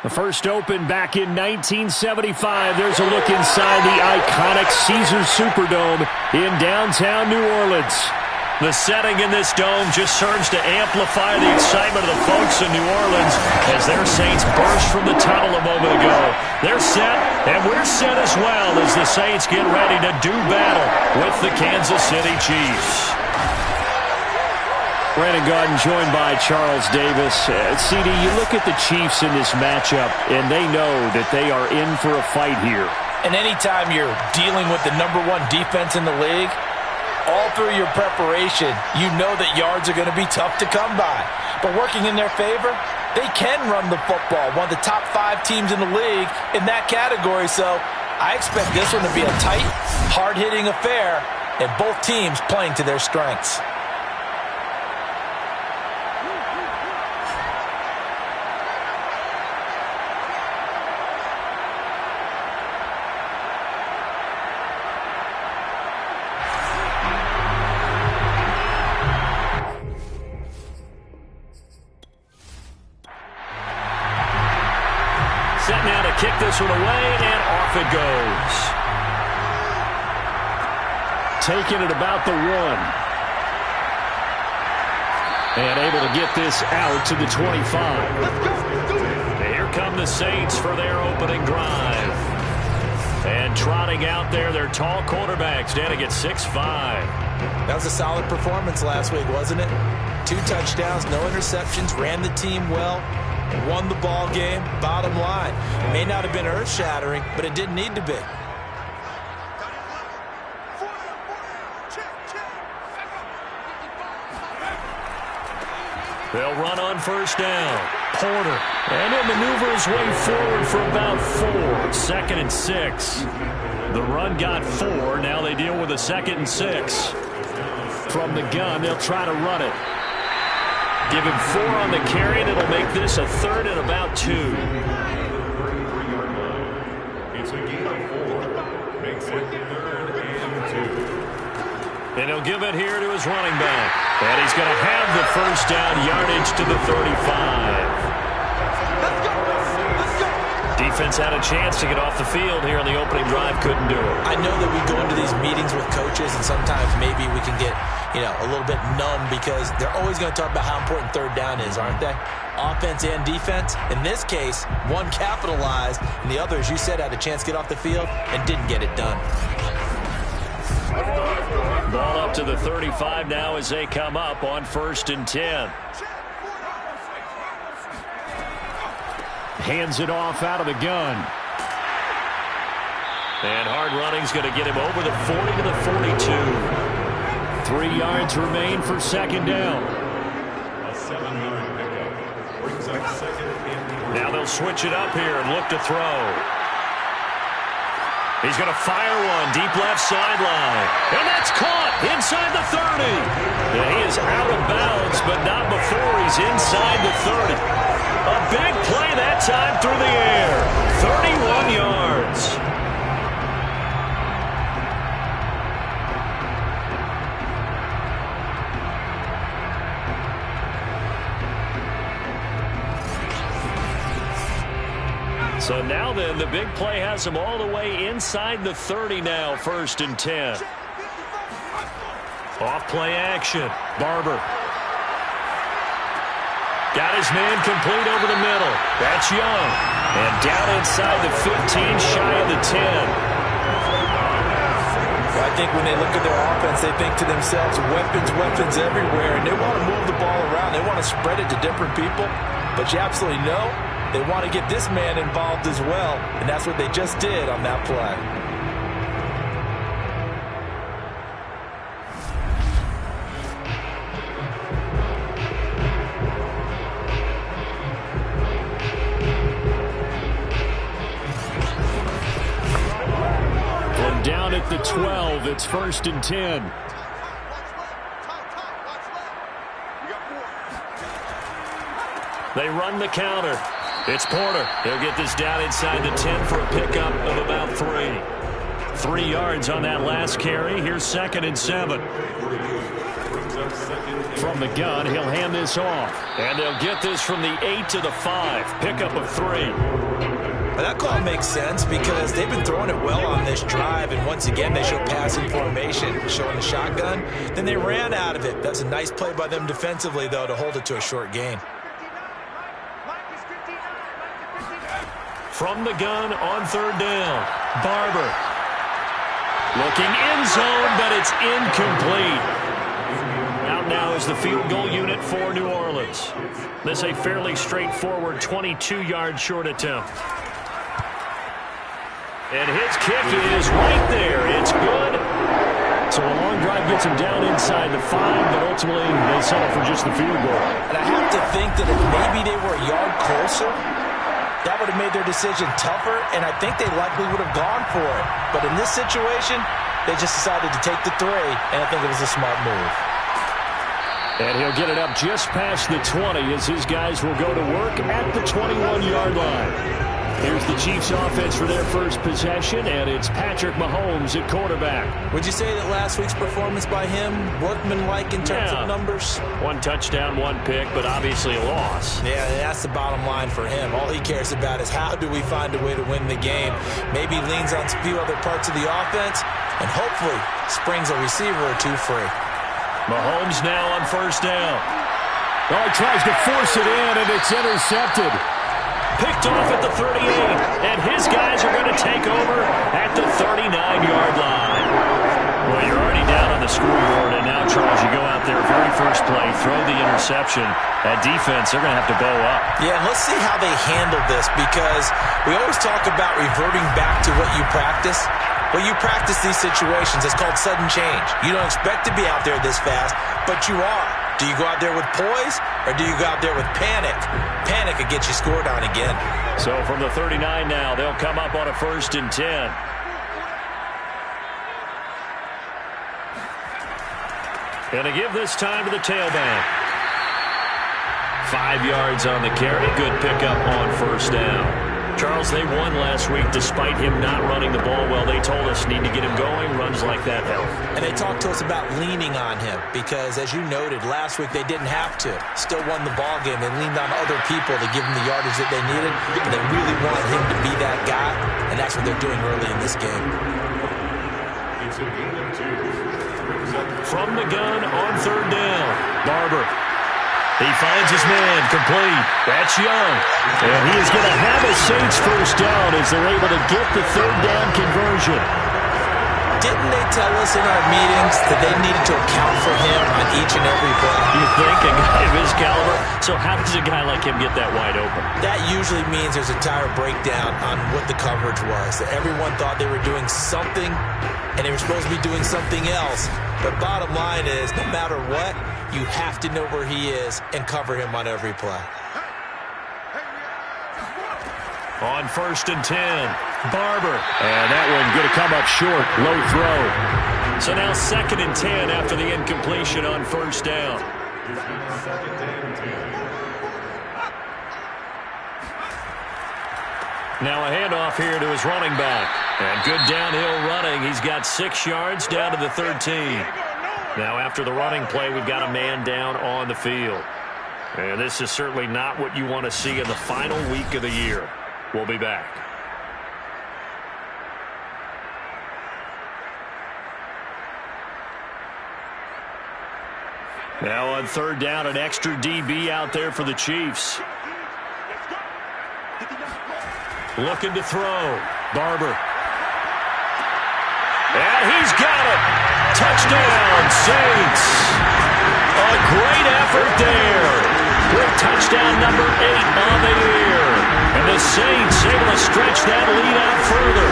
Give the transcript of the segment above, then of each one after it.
The first opened back in 1975. There's a look inside the iconic Caesars Superdome in downtown New Orleans. The setting in this dome just serves to amplify the excitement of the folks in New Orleans as their Saints burst from the tunnel a moment ago. They're set, and we're set as well as the Saints get ready to do battle with the Kansas City Chiefs. Brandon Gaudin joined by Charles Davis. CD, you look at the Chiefs in this matchup, and they know that they are in for a fight here. And anytime you're dealing with the #1 defense in the league, all through your preparation, you know that yards are going to be tough to come by. But working in their favor, they can run the football. One of the top 5 teams in the league in that category. So I expect this one to be a tight, hard-hitting affair, and both teams playing to their strengths. Set now to kick this one away, and off it goes. Taking it about the 1. And able to get this out to the 25. Here come the Saints for their opening drive. And trotting out there, their tall quarterback standing at 6'5". That was a solid performance last week, wasn't it? 2 touchdowns, no interceptions, ran the team well. Won the ball game, bottom line. It may not have been earth-shattering, but it didn't need to be. They'll run on first down. Porter. And he'll maneuver his way forward for about 4. 2nd and 6. The run got 4. Now they deal with a 2nd and 6. From the gun, they'll try to run it. Give him 4 on the carry, and it'll make this a 3rd and about 2. It's a gain of 4. Makes it 3rd and 2. And he'll give it here to his running back. And he's going to have the first down yardage to the 35. Defense had a chance to get off the field here on the opening drive. Couldn't do it. I know that we go into these meetings with coaches, and sometimes maybe we can get, a little bit numb because they're always going to talk about how important 3rd down is, aren't they? Offense and defense. In this case, one capitalized, and the other, as you said, had a chance to get off the field and didn't get it done. Ball up to the 35 now as they come up on 1st and 10. Hands it off out of the gun. And hard running's going to get him over the 40 to the 42. 3 yards remain for 2nd down. A 7-yard pickup brings up 2nd and 3. Now they'll switch it up here and look to throw. He's going to fire one deep left sideline. And that's caught inside the 30. And he is out of bounds, but not before he's inside the 30. A big play that time through the air. 31 yards. So now then, the big play has him all the way inside the 30 now, 1st and 10. Off play action. Barber. Got his man complete over the middle. That's Young. And down inside the 15, shy of the 10. Well, I think when they look at their offense, they think to themselves, weapons everywhere, and they want to move the ball around. They want to spread it to different people, but you absolutely know they want to get this man involved as well, and that's what they just did on that play. From down at the 12, it's 1st and 10. They run the counter. It's Porter. He'll get this down inside the 10 for a pickup of about 3. 3 yards on that last carry. Here's 2nd and 7. brings up second. From the gun, he'll hand this off. And they'll get this from the 8 to the 5. Pickup of 3. Well, that call makes sense because they've been throwing it well on this drive, and once again they show passing formation, showing the shotgun. Then they ran out of it. That's a nice play by them defensively, though, to hold it to a short gain. From the gun on third down, Barber. Looking end zone, but it's incomplete. Out now is the field goal unit for New Orleans. This a fairly straightforward 22-yard short attempt. And his kick is right there. It's good. So a long drive gets him down inside the 5, but ultimately they settle for just the field goal. And I have to think that if maybe they were a yard closer, that would have made their decision tougher, and I think they likely would have gone for it. But in this situation, they just decided to take the 3, and I think it was a smart move. And he'll get it up just past the 20 as his guys will go to work at the 21-yard line. Here's the Chiefs' offense for their first possession, and it's Patrick Mahomes at quarterback. Would you say that last week's performance by him, workmanlike in terms of numbers? 1 touchdown, 1 pick, but obviously a loss. Yeah, that's the bottom line for him. All he cares about is how do we find a way to win the game. Maybe leans on a few other parts of the offense, and hopefully springs a receiver or 2 free. Mahomes now on first down. Oh, he tries to force it in, and it's intercepted. Picked off at the 38, and his guys are going to take over at the 39-yard line. Well, you're already down on the scoreboard, and now, Charles, you go out there, very first play, throw the interception. That defense, they're going to have to bow up. Yeah, and let's see how they handle this, because we always talk about reverting back to what you practice. Well, you practice these situations. It's called sudden change. You don't expect to be out there this fast, but you are. Do you go out there with poise, or do you go out there with panic? Panic could get you scored on again. So from the 39 now, they'll come up on a 1st and 10. Gonna give this time to the tailback. 5 yards on the carry. Good pickup on first down. Charles, they won last week despite him not running the ball well. They told us need to get him going. Runs like that help. And they talked to us about leaning on him because, as you noted, last week they didn't have to. Still won the ball game. They leaned on other people to give them the yardage that they needed. And they really wanted him to be that guy, and that's what they're doing early in this game. It's a gain of 2. From the gun on third down, Barber. He finds his man, complete. That's Young. And he is going to have a Saints first down as they're able to get the third down conversion. Didn't they tell us in our meetings that they needed to account for him on each and every play? You think a guy of his caliber? So how does a guy like him get that wide open? That usually means there's a entire breakdown on what the coverage was. That everyone thought they were doing something, and they were supposed to be doing something else. But bottom line is, no matter what, you have to know where he is and cover him on every play. On 1st and 10, Barber. And that one going to come up short. Low throw. So now 2nd and 10 after the incompletion on first down. Now a handoff here to his running back. And good downhill running. He's got 6 yards down to the 13. Now after the running play, we've got a man down on the field. And this is certainly not what you want to see in the final week of the year. We'll be back. Now on third down, an extra DB out there for the Chiefs. Looking to throw. Barber. And he's got it. Touchdown, Saints. A great effort there. With touchdown number 8 on the year. And the Saints able to stretch that lead out further.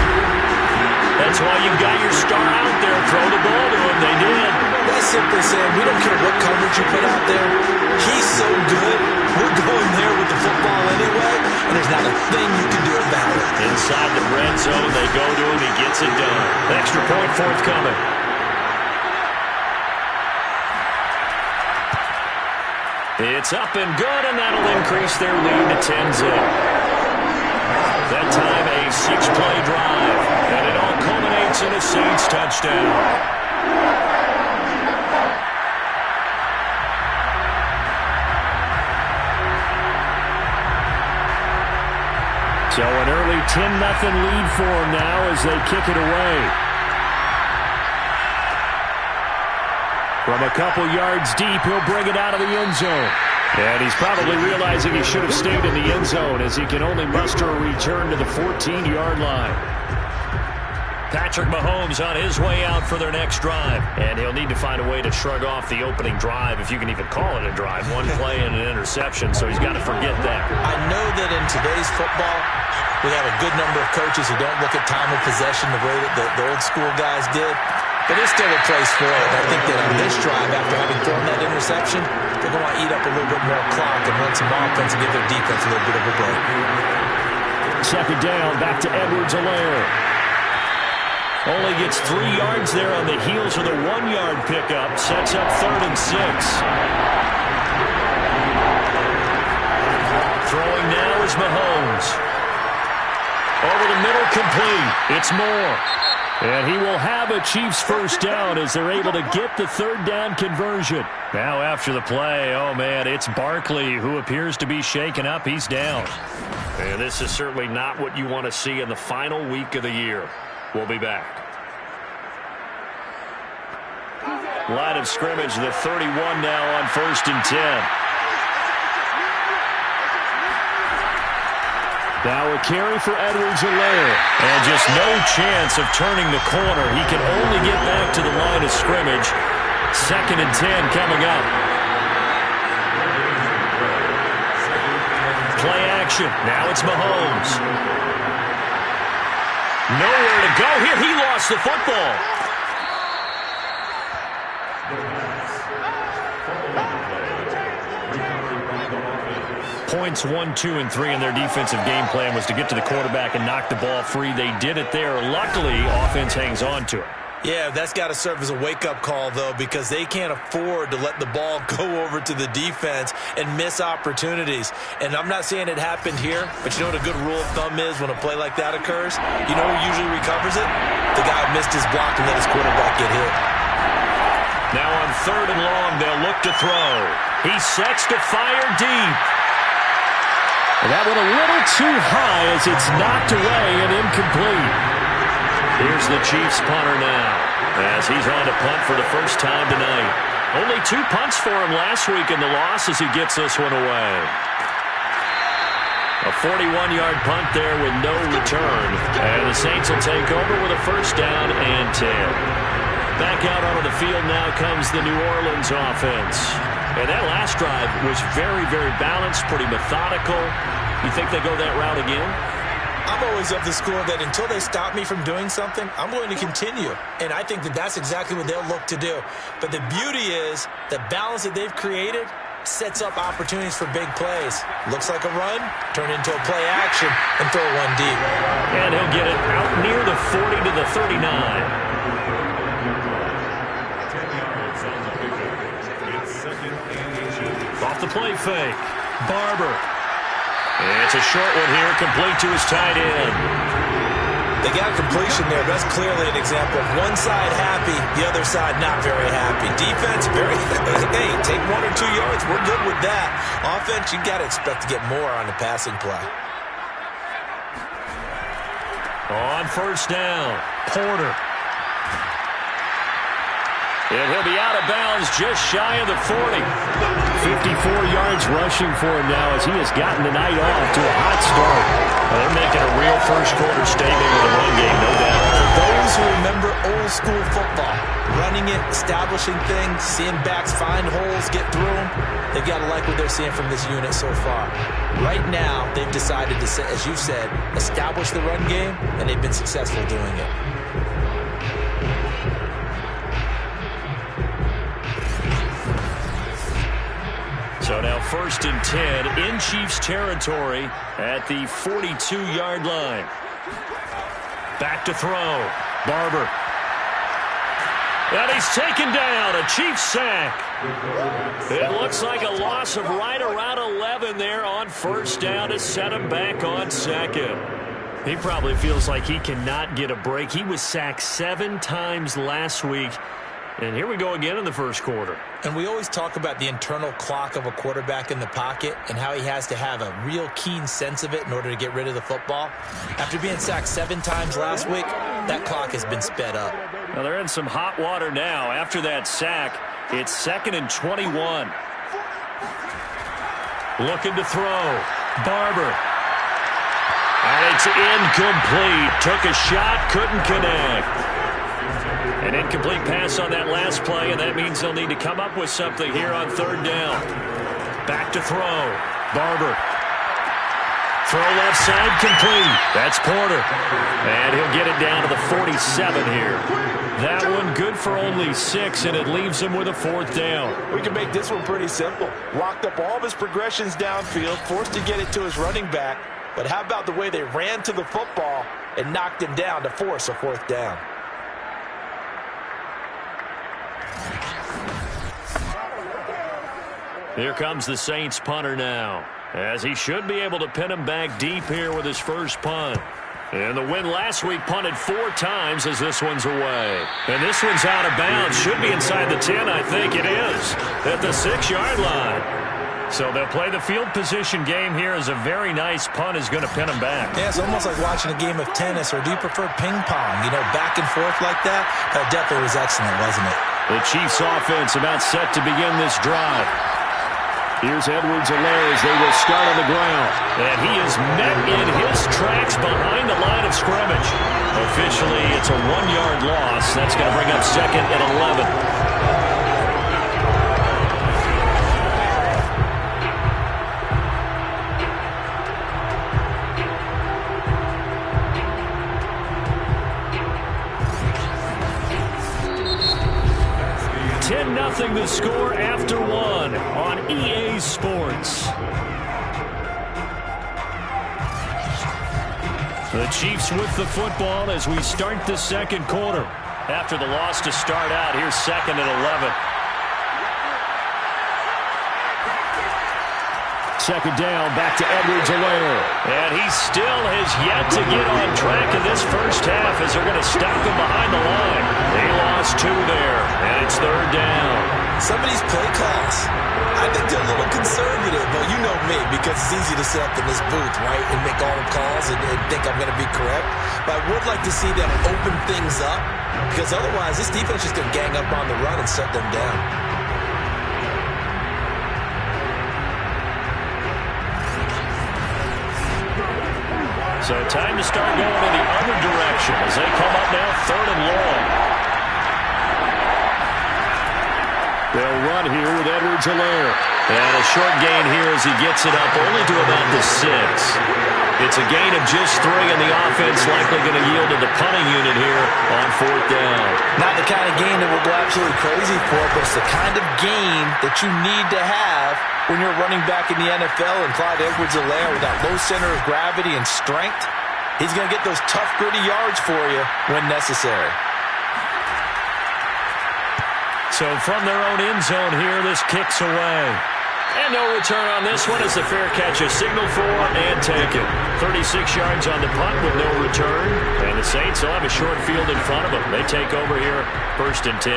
That's why you've got your star out there. Throw the ball to him. They did. That's simply saying we don't care what coverage you put out there. He's so good. We're going there with the football anyway, and there's not a thing you can do about it. Inside the red zone, they go to him. He gets it done. Extra point forthcoming. It's up and good, and that'll increase their lead to 10-zip. That time a 6-play drive, and it all culminates in a Saints touchdown. So an early 10-0 lead for them now as they kick it away. From a couple yards deep, he'll bring it out of the end zone. And he's probably realizing he should have stayed in the end zone as he can only muster a return to the 14-yard line. Patrick Mahomes on his way out for their next drive. And he'll need to find a way to shrug off the opening drive, if you can even call it a drive. One play and an interception, so he's got to forget that. I know that in today's football, we have a good number of coaches who don't look at time of possession the way that the old school guys did. But there's still a place for it. I think that on this drive, after having thrown that interception, they're going to want to eat up a little bit more clock and run some offense and give their defense a little bit of a break. Second down, back to Edwards-Helaire. Only gets 3 yards there on the heels of the 1-yard pickup. Sets up 3rd and 6. Throwing now is Mahomes. Over the middle, complete. It's Moore. And he will have a Chiefs first down as they're able to get the 3rd down conversion. Now after the play, oh man, it's Barkley who appears to be shaken up. He's down. And this is certainly not what you want to see in the final week of the year. We'll be back. Line of scrimmage, the 31 now on 1st and 10. Now a carry for Edwards-Helaire. And just no chance of turning the corner. He can only get back to the line of scrimmage. 2nd and 10 coming up. Play action. Now it's Mahomes. Nowhere to go here. He lost the football. Points 1, 2, and 3 in their defensive game plan was to get to the quarterback and knock the ball free. They did it there. Luckily, offense hangs on to it. Yeah, that's got to serve as a wake-up call, though, because they can't afford to let the ball go over to the defense and miss opportunities. And I'm not saying it happened here, but you know what a good rule of thumb is when a play like that occurs? You know who usually recovers it? The guy who missed his block and let his quarterback get hit. Now on 3rd and long, they'll look to throw. He sets to fire deep. And that one a little too high as it's knocked away and incomplete. Here's the Chiefs punter now as he's on to punt for the first time tonight. Only 2 punts for him last week in the loss as he gets this one away. A 41-yard punt there with no return. And the Saints will take over with a 1st down and 10. Back out onto the field now comes the New Orleans offense. And that last drive was very, very balanced, pretty methodical. You think they go that route again? I'm always of the school that until they stop me from doing something, I'm going to continue. And I think that that's exactly what they'll look to do. But the beauty is the balance that they've created sets up opportunities for big plays. Looks like a run, turn into a play action, and throw one deep. And he'll get it out near the 40 to the 39. 10 yards on the pickup. It's 2nd and 8. Off the play fake. Barber. It's a short one here, complete to his tight end. They got a completion there. That's clearly an example of one side happy, the other side not very happy. Defense, very, hey, take 1 or 2 yards. We're good with that. Offense, you got to expect to get more on the passing play. On 1st down, Porter. And he'll be out of bounds just shy of the 40. 54 yards rushing for him now as he has gotten the night off to a hot start. Well, they're making a real first-quarter statement with the run game, no doubt. For those who remember old-school football, running it, establishing things, seeing backs find holes, get through them, they've got to like what they're seeing from this unit so far. Right now, they've decided to, as you said, establish the run game, and they've been successful doing it. So now 1st and 10 in Chiefs territory at the 42-yard line. Back to throw. Barber. And he's taken down. A Chiefs sack. It looks like a loss of right around 11 there on 1st down to set him back on 2nd. He probably feels like he cannot get a break. He was sacked 7 times last week. And here we go again in the first quarter. And we always talk about the internal clock of a quarterback in the pocket and how he has to have a real keen sense of it in order to get rid of the football. After being sacked 7 times last week, that clock has been sped up. Well, they're in some hot water now. After that sack, it's 2nd and 21. Looking to throw. Barber. And it's incomplete. Took a shot, couldn't connect. An incomplete pass on that last play, and that means they'll need to come up with something here on 3rd down. Back to throw. Barber. Throw left side, complete. That's Porter. And he'll get it down to the 47 here. That one good for only 6, and it leaves him with a 4th down. We can make this one pretty simple. Locked up all of his progressions downfield, forced to get it to his running back. But how about the way they ran to the football and knocked him down to force a 4th down? Here comes the Saints punter now, as he should be able to pin him back deep here with his first punt. And the win last week punted 4 times as this one's away. And this one's out of bounds. Should be inside the 10, I think it is, at the 6-yard line. So they'll play the field position game here as a very nice punt is going to pin him back. Yeah, it's almost like watching a game of tennis, or do you prefer ping pong? You know, back and forth like that? That definitely was excellent, wasn't it? The Chiefs offense about set to begin this drive. Here's Edwards-Helaire as they will start on the ground. And he is met in his tracks behind the line of scrimmage. Officially, it's a 1-yard loss. That's going to bring up 2nd and 11. 10-0 the score after 1 on EA Sports. The Chiefs with the football as we start the second quarter. After the loss to start out, here's 2nd and 11. 2nd down, back to Edwards-Helaire. And he still has yet to get on track in this first half as they're going to stop him behind the line. They lost 2 there, and it's 3rd down. Some of these play calls, I think they're a little conservative, but you know me, because it's easy to sit up in this booth, right, and make all the calls and think I'm going to be correct. But I would like to see them open things up, because otherwise this defense is going to gang up on the run and shut them down. So time to start going in the other direction as they come up now 3rd and long. They'll run here with Edwards-Helaire. And a short gain here as he gets it up only to about the 6. It's a gain of just 3, and the offense likely going to yield to the punting unit here on 4th down. Not the kind of gain that will go absolutely crazy for, but it's the kind of gain that you need to have when you're running back in the NFL. And Clyde Edwards-Helaire, with that low center of gravity and strength, he's going to get those tough, gritty yards for you when necessary. So from their own end zone here, this kicks away. And no return on this one as the fair catch is signaled for and taken. 36 yards on the punt with no return. And the Saints will have a short field in front of them. They take over here, 1st and 10.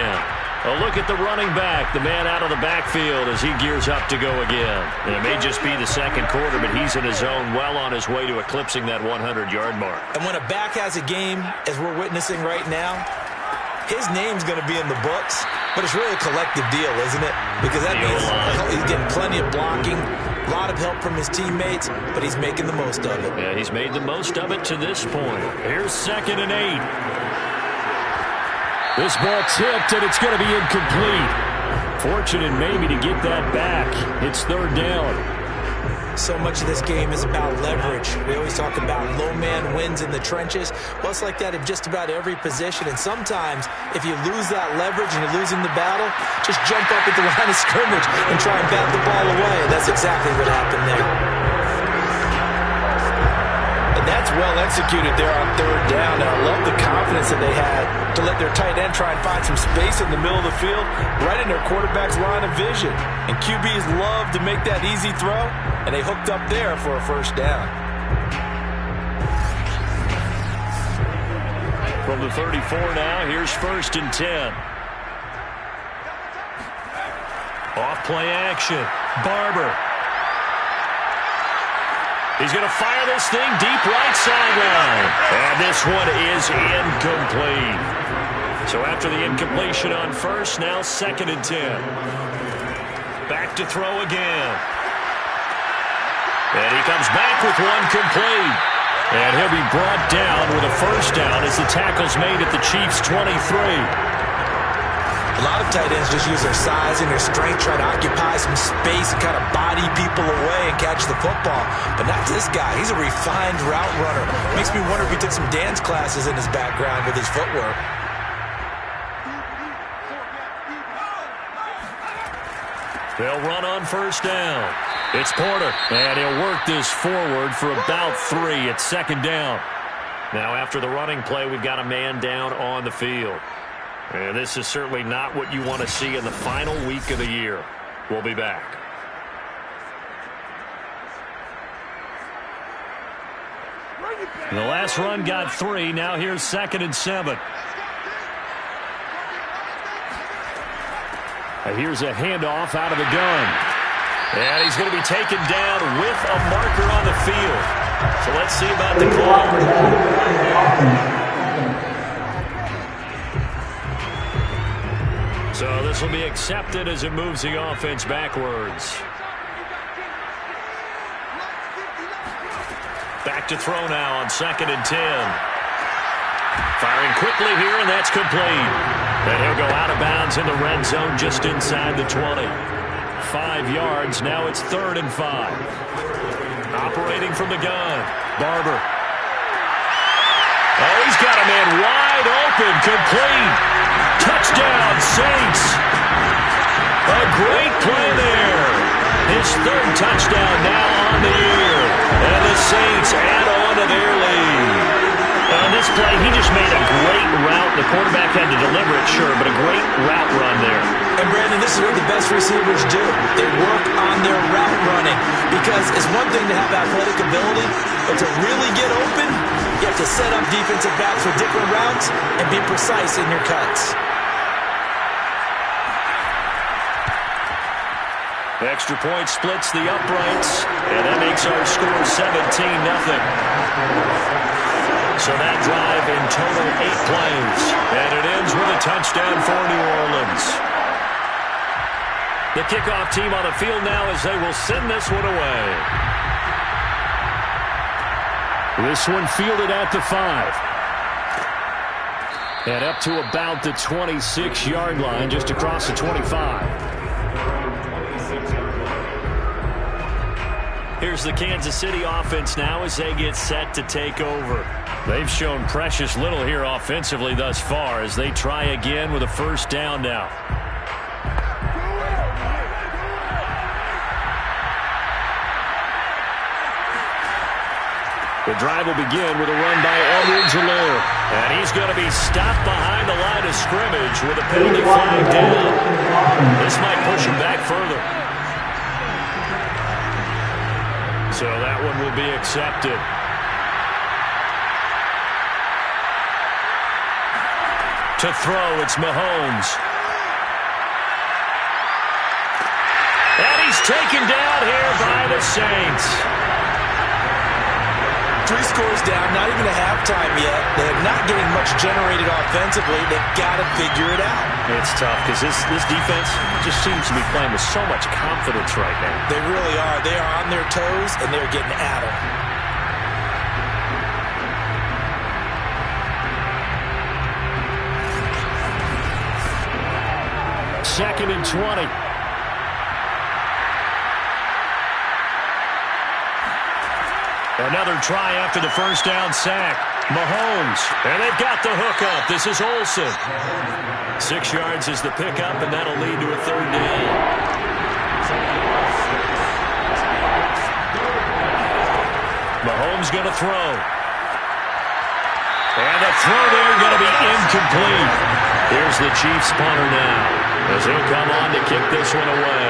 A look at the running back, the man out of the backfield as he gears up to go again. And it may just be the second quarter, but he's in his zone, well on his way to eclipsing that 100-yard mark. And when a back has a game, as we're witnessing right now, his name's going to be in the books, but it's really a collective deal, isn't it? Because that means he's getting plenty of blocking, a lot of help from his teammates, but he's making the most of it. Yeah, he's made the most of it to this point. Here's 2nd and 8. This ball tipped, and it's going to be incomplete. Fortunate maybe to get that back. It's 3rd down. So much of this game is about leverage. We always talk about low man wins in the trenches. Well, it's like that in just about every position. And sometimes, if you lose that leverage and you're losing the battle, just jump up at the line of scrimmage and try and bat the ball away. That's exactly what happened there. And that's well executed there on 3rd down. And I love the confidence that they had to let their tight end try and find some space in the middle of the field, right in their quarterback's line of vision. And QBs love to make that easy throw, and they hooked up there for a 1st down. From the 34 now, here's 1st and 10. Off play action. Barber. He's going to fire this thing deep right sideline. And this one is incomplete. So after the incompletion on first, now 2nd and 10. Back to throw again. And he comes back with one complete. And he'll be brought down with a first down as the tackle's made at the Chiefs' 23. A lot of tight ends just use their size and their strength, try to occupy some space and kind of body people away and catch the football. But not this guy. He's a refined route runner. Makes me wonder if he took some dance classes in his background with his footwork. They'll run on first down. It's Porter, and he'll work this forward for about 3 at 2nd down. Now after the running play, we've got a man down on the field. And this is certainly not what you want to see in the final week of the year. We'll be back. The last run got 3. Now here's 2nd and 7. Here's a handoff out of the gun. And he's going to be taken down with a marker on the field. So let's see about the call. So this will be accepted as it moves the offense backwards. Back to throw now on 2nd and 10. Firing quickly here, and that's complete. And he'll go out of bounds in the red zone just inside the 20. 5 yards. Now it's 3rd and 5. Operating from the gun. Barber. Oh, he's got a man wide open. Complete. Touchdown, Saints. A great play there. His 3rd touchdown now on the year. And the Saints add on to their lead. On this play, he just made a great route. The quarterback had to deliver it, sure, but a great route run there. And, Brandon, this is what the best receivers do. They work on their route running. Because it's one thing to have athletic ability, but to really get open, you have to set up defensive backs with different routes and be precise in your cuts. Extra point splits the uprights, and that makes our score 17-0. So that drive in total 8 plays, and it ends with a touchdown for New Orleans. The kickoff team on the field now as they will send this one away. This one fielded at the 5. And up to about the 26-yard line, just across the 25. Here's the Kansas City offense now as they get set to take over. They've shown precious little here offensively thus far as they try again with a first down now. The drive will begin with a run by Edwards-Helaire. And he's going to be stopped behind the line of scrimmage with a penalty flag down. This might push him back further. So that one will be accepted. To throw, it's Mahomes. And he's taken down here by the Saints. 3 scores down, not even a halftime yet. They're not getting much generated offensively. They've got to figure it out. It's tough because this defense just seems to be playing with so much confidence right now. They really are. They are on their toes, and they're getting at them. Second and 20. Another try after the first down sack. Mahomes, and they've got the hookup. This is Olsen. 6 yards is the pickup, and that'll lead to a 3rd down. Mahomes going to throw. And the throw there going to be incomplete. Here's the Chiefs punter now as he'll come on to kick this one away.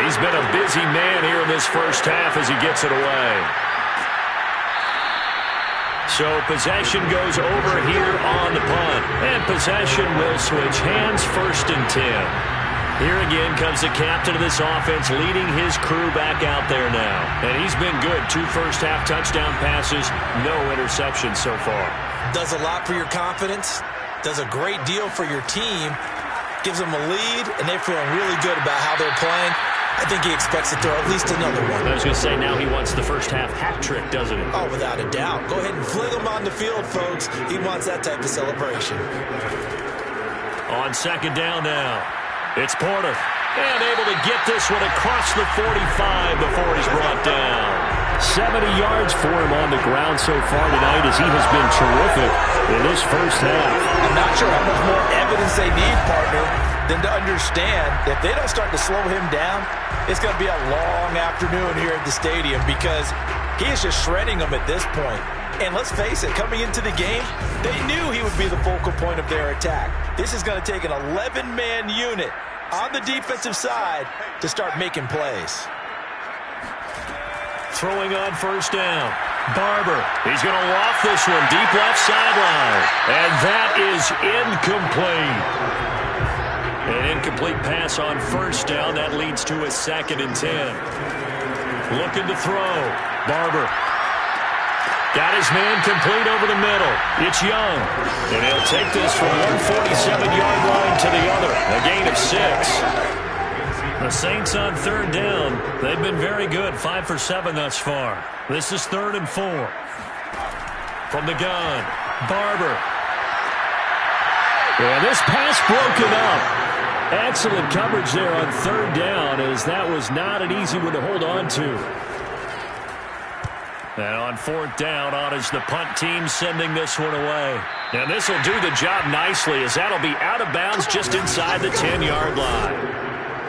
He's been a busy man here in this first half as he gets it away. So possession goes over here on the punt. And current possession will switch hands, 1st and 10. Here again comes the captain of this offense leading his crew back out there now. And he's been good. 2 first-half touchdown passes, no interceptions so far. Does a lot for your confidence, does a great deal for your team, gives them a lead, and they're feeling really good about how they're playing. I think he expects to throw at least another one. I was going to say, now he wants the first-half hat trick, doesn't he? Oh, without a doubt. Go ahead and fling him on the field, folks. He wants that type of celebration. On 2nd down now, it's Porter. And able to get this one across the 45 before he's brought down. 70 yards for him on the ground so far tonight as he has been terrific in this first half. I'm not sure how much more evidence they need, partner, than to understand that if they don't start to slow him down, it's going to be a long afternoon here at the stadium because he is just shredding them at this point. And let's face it, coming into the game, they knew he would be the focal point of their attack. This is going to take an 11-man unit on the defensive side to start making plays. Throwing on 1st down. Barber. He's going to loft this one deep left sideline. And that is incomplete. An incomplete pass on 1st down. That leads to a 2nd and 10. Looking to throw. Barber. Got his man complete over the middle. It's Young. And he'll take this from 147-yard line to the other. A gain of 6. The Saints on 3rd down. They've been very good. 5 for 7 thus far. This is 3rd and 4. From the gun. Barber. And this pass broken up. Excellent coverage there on 3rd down as that was not an easy one to hold on to. And on 4th down, on is the punt team sending this one away. And this will do the job nicely as that'll be out of bounds just inside the 10-yard line.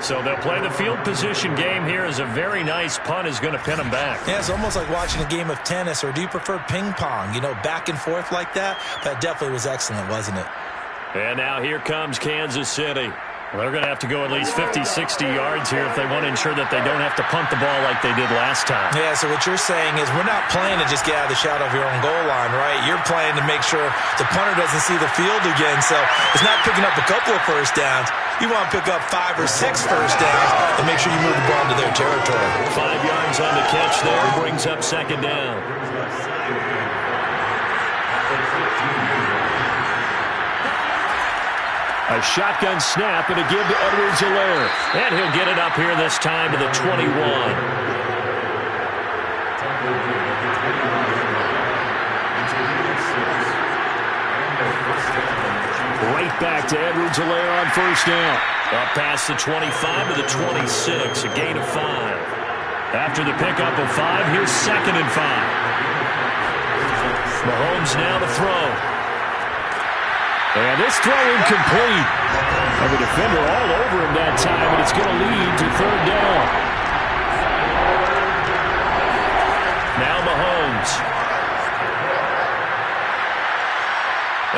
So they'll play the field position game here as a very nice punt is going to pin them back. Yeah, it's almost like watching a game of tennis, or do you prefer ping pong? You know, back and forth like that? That definitely was excellent, wasn't it? And now here comes Kansas City. Well, they're going to have to go at least 50, 60 yards here if they want to ensure that they don't have to punt the ball like they did last time. Yeah, so what you're saying is we're not playing to just get out of the shadow of your own goal line, right? You're playing to make sure the punter doesn't see the field again. So it's not picking up a couple of first downs. You want to pick up 5 or 6 first downs and make sure you move the ball into their territory. 5 yards on the catch there brings up 2nd down. A shotgun snap and a give to Edwards-Helaire. And he'll get it up here this time to the 21. Right back to Edwards-Helaire on 1st down. Up past the 25 to the 26, a gain of 5. After the pickup of 5, here's 2nd and 5. Mahomes now to throw. And this throw incomplete. And the defender all over him that time, and it's going to lead to 3rd down. Now Mahomes.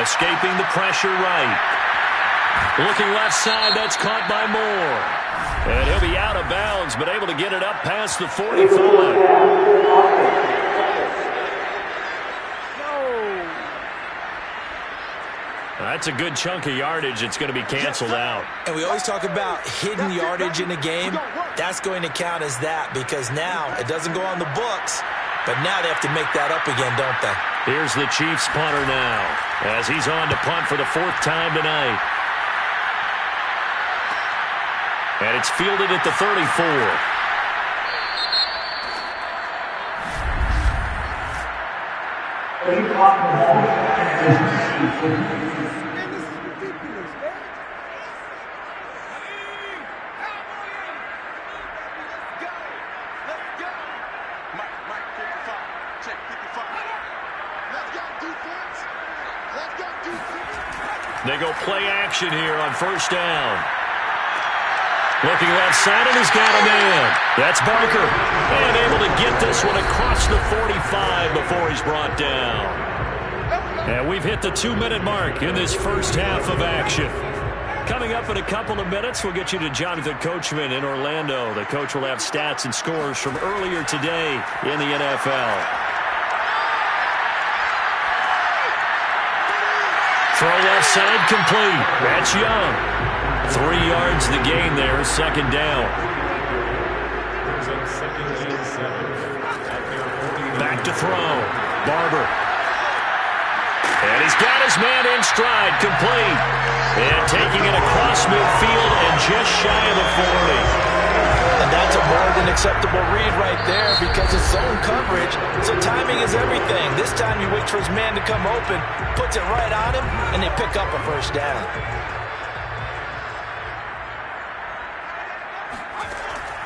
Escaping the pressure right. Looking left side, that's caught by Moore. And he'll be out of bounds, but able to get it up past the 45. That's a good chunk of yardage. It's going to be canceled out. And we always talk about hidden yardage in a game. That's going to count as that because now it doesn't go on the books, but now they have to make that up again, don't they? Here's the Chiefs punter now as he's on to punt for the 4th time tonight. And it's fielded at the 34. They go play action here on 1st down. Looking left side, and he's got a man. That's Barker. And able to get this one across the 45 before he's brought down. And we've hit the 2-minute mark in this first half of action. Coming up in a couple of minutes, we'll get you to Jonathan Coachman in Orlando. The coach will have stats and scores from earlier today in the NFL. throw left side complete. That's Young. 3 yards the gain there, second down. Back to throw. Barber. And he's got his man in stride, complete. And taking it across midfield and just shy of the 40. And that's a more than acceptable read right there because it's zone coverage, so timing is everything. This time he waits for his man to come open, puts it right on him, and they pick up a first down.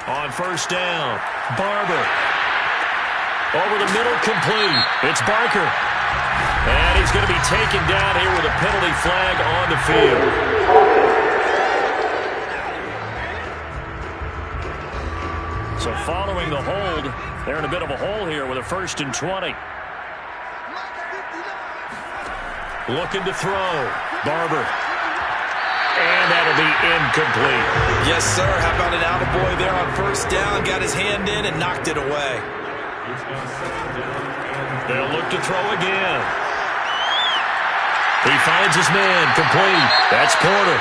On first down, Barber. Over the middle, complete. It's Barker. And he's going to be taken down here with a penalty flag on the field. So following the hold, they're in a bit of a hole here with a 1st and 20. Looking to throw. Barber. And that'll be incomplete. Yes, sir. How about an attaboy there on first down? Got his hand in and knocked it away. They'll look to throw again. He finds his man, complete. That's Porter.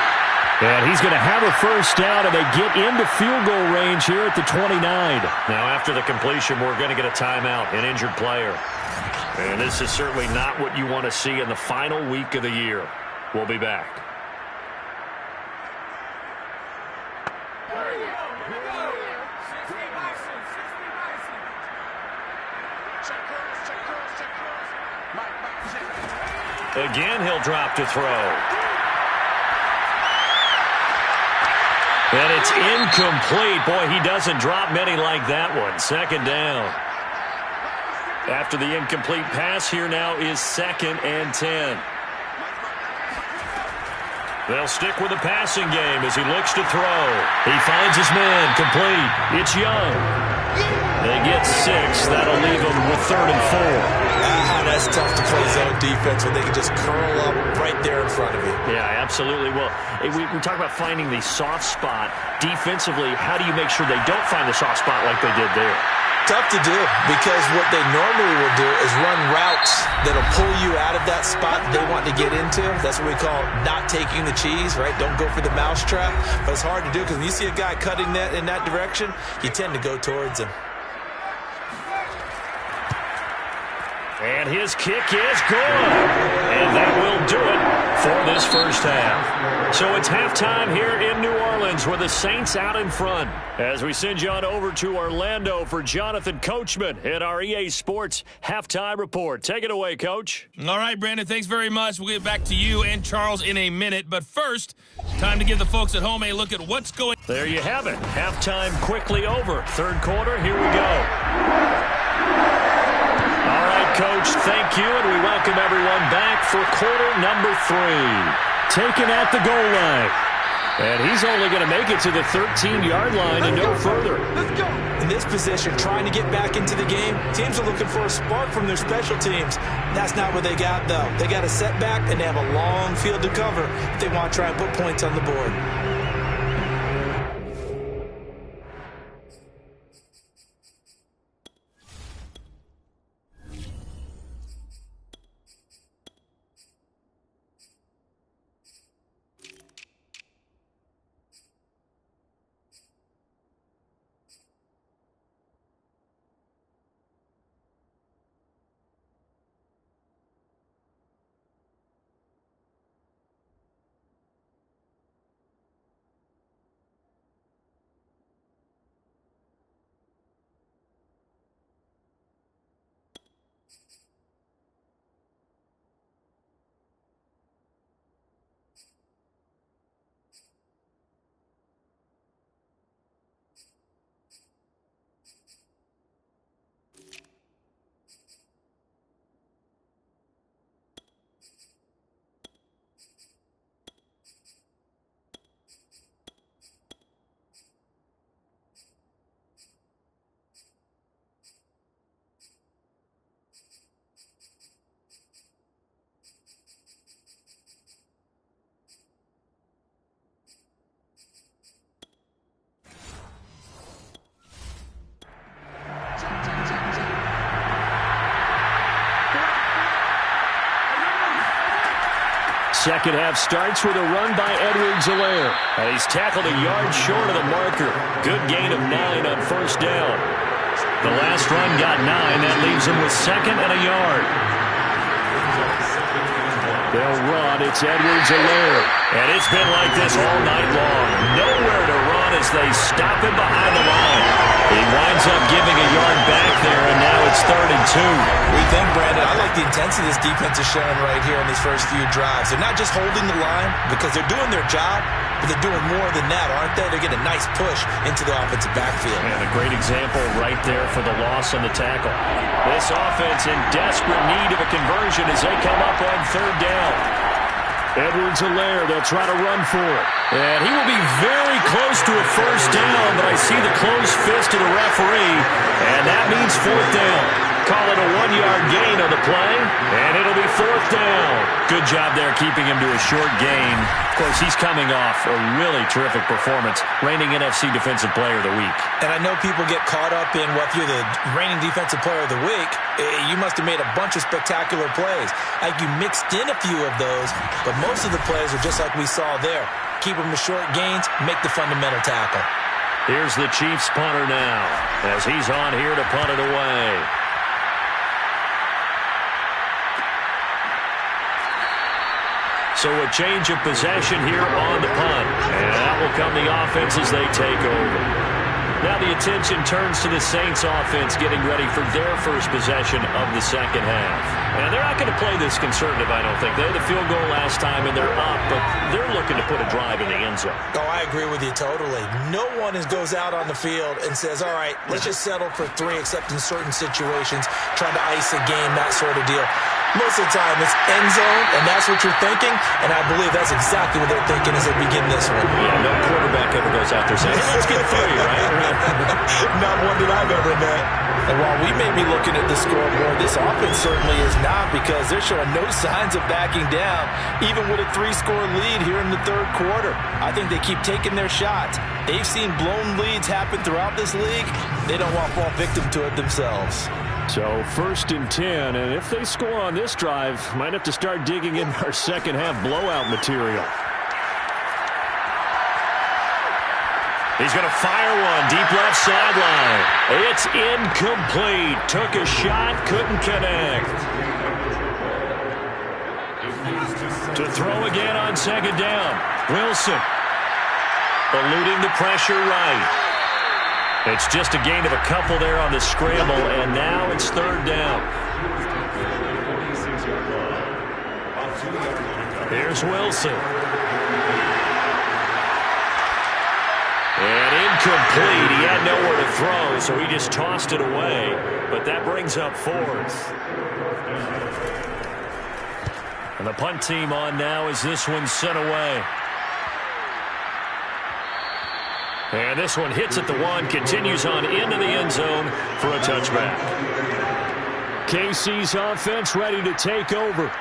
And he's going to have a first down, and they get into field goal range here at the 29. Now, after the completion, we're going to get a timeout, an injured player. And this is certainly not what you want to see in the final week of the year. We'll be back. Again, he'll drop to throw. And it's incomplete. Boy, he doesn't drop many like that one. Second down. After the incomplete pass, here now is 2nd and 10. They'll stick with the passing game as he looks to throw. He finds his man, complete. It's Young. They get 6. That'll leave them with 3rd and 4. That's tough to play zone defense when they can just curl up right there in front of you. Yeah, absolutely. Well, we talk about finding the soft spot. Defensively, how do you make sure they don't find the soft spot like they did there? Tough to do because what they normally will do is run routes that'll pull you out of that spot they want to get into. That's what we call not taking the cheese, right? Don't go for the mousetrap. But it's hard to do because when you see a guy cutting that in that direction, you tend to go towards him. And his kick is good. And that will do it for this first half. So it's halftime here in New Orleans with the Saints out in front. As we send you on over to Orlando for Jonathan Coachman at our EA Sports Halftime Report. Take it away, Coach. All right, Brandon, thanks very much. We'll get back to you and Charles in a minute. But first, time to give the folks at home a look at what's going on. There you have it. Halftime quickly over. Third quarter, here we go. All right, Coach, thank you, and we welcome everyone back for quarter number 3. Taken at the goal line. And he's only going to make it to the 13-yard line and no further. Let's go. In this position, trying to get back into the game, teams are looking for a spark from their special teams. That's not what they got, though. They got a setback, and they have a long field to cover if they want to try and put points on the board. Second half starts with a run by Edwards-Helaire. He's tackled a yard short of the marker. Good gain of 9 on first down. The last run got 9. That leaves him with second and a yard. They'll run. It's Edwards-Helaire. And it's been like this all night long. Nowhere to run as they stop him behind the line. He winds up giving a yard back there, and now it's 3rd and 2. We think, Brandon, I like the intensity this defense is showing right here in these first few drives. They're not just holding the line because they're doing their job, but they're doing more than that, aren't they? They're getting a nice push into the offensive backfield. And a great example right there for the loss on the tackle. This offense in desperate need of a conversion as they come up on 3rd down. Edwards-Helaire, they'll try to run for it. And he will be very close to a first down, but I see the closed fist of the referee, and that means 4th down. Call it a 1-yard gain on the play, and it'll be 4th down. Good job there keeping him to a short gain. Of course, he's coming off a really terrific performance, reigning NFC Defensive Player of the Week. And I know people get caught up in, well, if you're the reigning Defensive Player of the Week, you must have made a bunch of spectacular plays. Like you mixed in a few of those, but most of the plays are just like we saw there. Keep them to short gains, make the fundamental tackle. Here's the Chiefs punter now, as he's on here to punt it away. So a change of possession here on the punt. And out will come the offense as they take over. Now the attention turns to the Saints offense getting ready for their first possession of the second half. And they're not going to play this conservative, I don't think. They had the field goal last time and they're up, but they're looking to put a drive in the end zone. Oh, I agree with you totally. No one goes out on the field and says, all right, let's just settle for 3 except in certain situations, trying to ice a game, that sort of deal. Most of the time, it's end zone, and that's what you're thinking, and I believe that's exactly what they're thinking as they begin this one. Yeah, no quarterback ever goes out there saying, hey, let's get 3, right? Not one that I've ever met. And while we may be looking at the scoreboard, this offense certainly is not, because they're showing no signs of backing down, even with a 3-score lead here in the 3rd quarter. I think they keep taking their shots. They've seen blown leads happen throughout this league. They don't want to fall victim to it themselves. So 1st and 10, and if they score on this drive, might have to start digging in our second half blowout material. He's going to fire one deep left sideline. It's incomplete. Took a shot, couldn't connect. To throw again on 2nd down. Wilson eluding the pressure right. It's just a gain of a couple there on the scramble, and now it's 3rd down. Here's Wilson. And incomplete. He had nowhere to throw, so he just tossed it away. But that brings up 4th. And the punt team on now as this one's sent away. And this one hits at the 1, continues on into the end zone for a touchback. KC's offense ready to take over.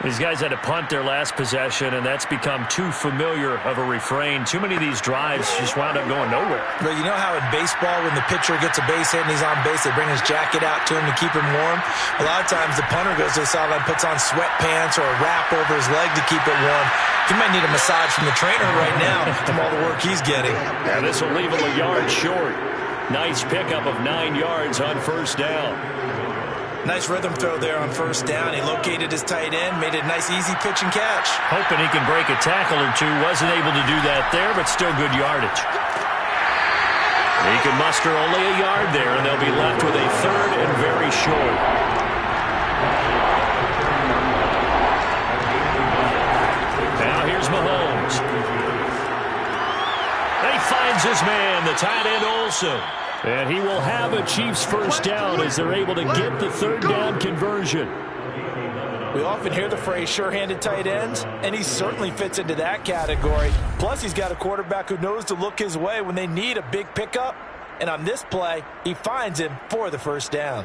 These guys had to punt their last possession, and that's become too familiar of a refrain. Too many of these drives just wound up going nowhere. But you know how in baseball, when the pitcher gets a base hit and he's on base, they bring his jacket out to him to keep him warm? A lot of times the punter goes to the sideline, puts on sweatpants or a wrap over his leg to keep it warm. He might need a massage from the trainer right now from all the work he's getting. Yeah, this will leave him a yard short. Nice pickup of 9 yards on 1st down. Nice rhythm throw there on 1st down. He located his tight end, made it a nice easy pitch and catch. Hoping he can break a tackle or two. Wasn't able to do that there, but still good yardage. He can muster only a yard there, and they'll be left with a 3rd and very short. Now here's Mahomes. He finds his man, the tight end Olsen. And he will have a Chiefs first down as they're able to get the 3rd down conversion. We often hear the phrase sure-handed tight ends, and he certainly fits into that category. Plus, he's got a quarterback who knows to look his way when they need a big pickup. And on this play, he finds him for the first down.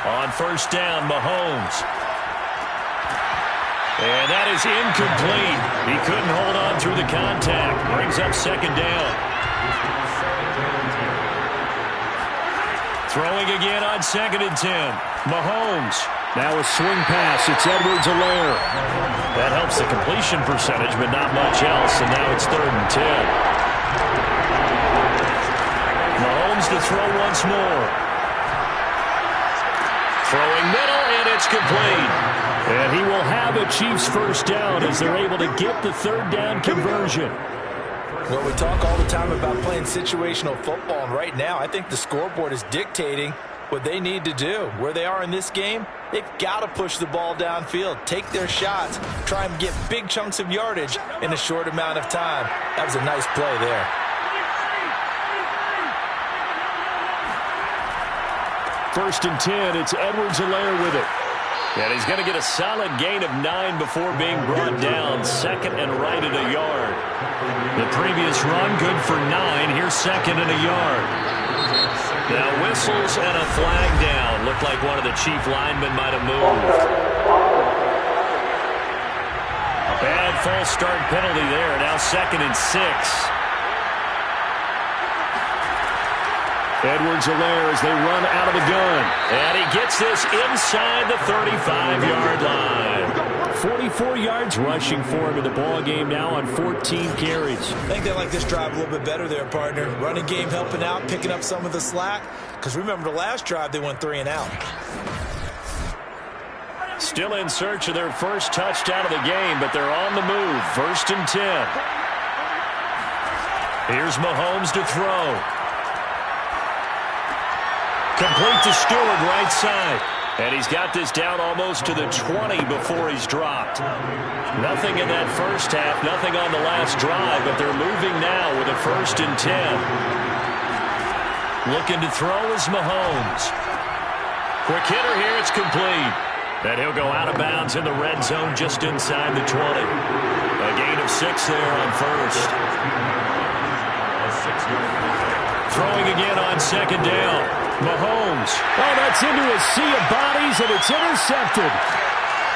On 1st down, Mahomes. And that is incomplete. He couldn't hold on through the contact. Brings up 2nd down. Throwing again on 2nd and 10. Mahomes. Now a swing pass. It's Edwards-Helaire. That helps the completion percentage, but not much else. And now it's 3rd and 10. Mahomes to throw once more. Throwing middle, and it's complete. And he will have a Chiefs first down as they're able to get the 3rd down conversion. Well, we talk all the time about playing situational football, and right now I think the scoreboard is dictating what they need to do. Where they are in this game, they've got to push the ball downfield, take their shots, try and get big chunks of yardage in a short amount of time. That was a nice play there. First and 10, it's Edwards-Helaire with it. And he's going to get a solid gain of 9 before being brought down. 2nd and right at a yard. The previous run, good for 9. Here's 2nd and a yard. Now whistles and a flag down. Looked like one of the Chief linemen might have moved. A bad false start penalty there. Now 2nd and 6. Edwards-Helaire as they run out of the gun. And he gets this inside the 35-yard line. 44 yards rushing for him in the ball game now on 14 carries. I think they like this drive a little bit better there, partner. Running game helping out, picking up some of the slack. Because remember the last drive, they went 3 and out. Still in search of their first touchdown of the game, but they're on the move. 1st and 10. Here's Mahomes to throw. Complete to Stewart, right side. And he's got this down almost to the 20 before he's dropped. Nothing in that first half, nothing on the last drive, but they're moving now with a 1st and 10. Looking to throw is Mahomes. Quick hitter here, it's complete. And he'll go out of bounds in the red zone just inside the 20. A gain of 6 there on 1st. Throwing again on 2nd down. Mahomes. Oh, that's into a sea of bodies, and it's intercepted.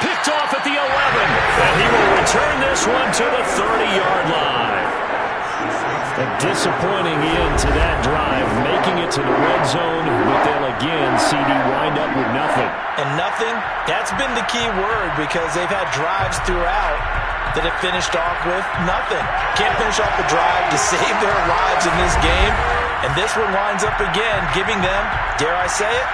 Picked off at the 11. And he will return this one to the 30-yard line. A disappointing end to that drive, making it to the red zone, but they'll again, CD, wind up with nothing. And nothing, that's been the key word because they've had drives throughout that have finished off with nothing. Can't finish off the drive to save their lives in this game. And this one winds up again, giving them, dare I say it,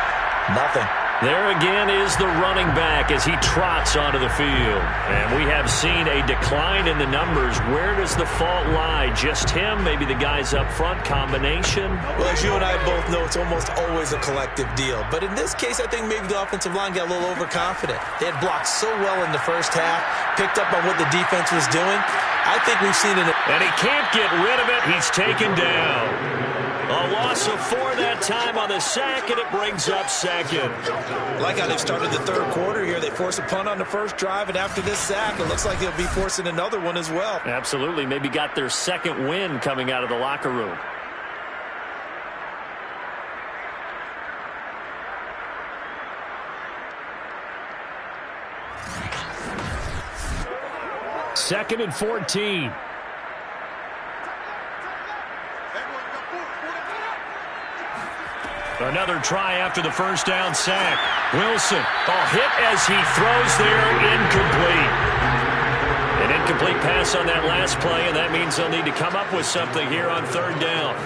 nothing. There again is the running back as he trots onto the field. And we have seen a decline in the numbers. Where does the fault lie? Just him? Maybe the guys up front? Combination? Well, as you and I both know, it's almost always a collective deal. But in this case, I think maybe the offensive line got a little overconfident. They had blocked so well in the first half, picked up on what the defense was doing. I think we've seen it. And he can't get rid of it. He's taken down. A loss of 4 that time on the sack, and it brings up 2nd. Like how they've started the 3rd quarter here. They force a punt on the first drive, and after this sack, it looks like they'll be forcing another one as well. Absolutely. Maybe got their 2nd win coming out of the locker room. Second and 14. Another try after the first down sack. Wilson, a hit as he throws there, incomplete. An incomplete pass on that last play, and that means they'll need to come up with something here on 3rd down.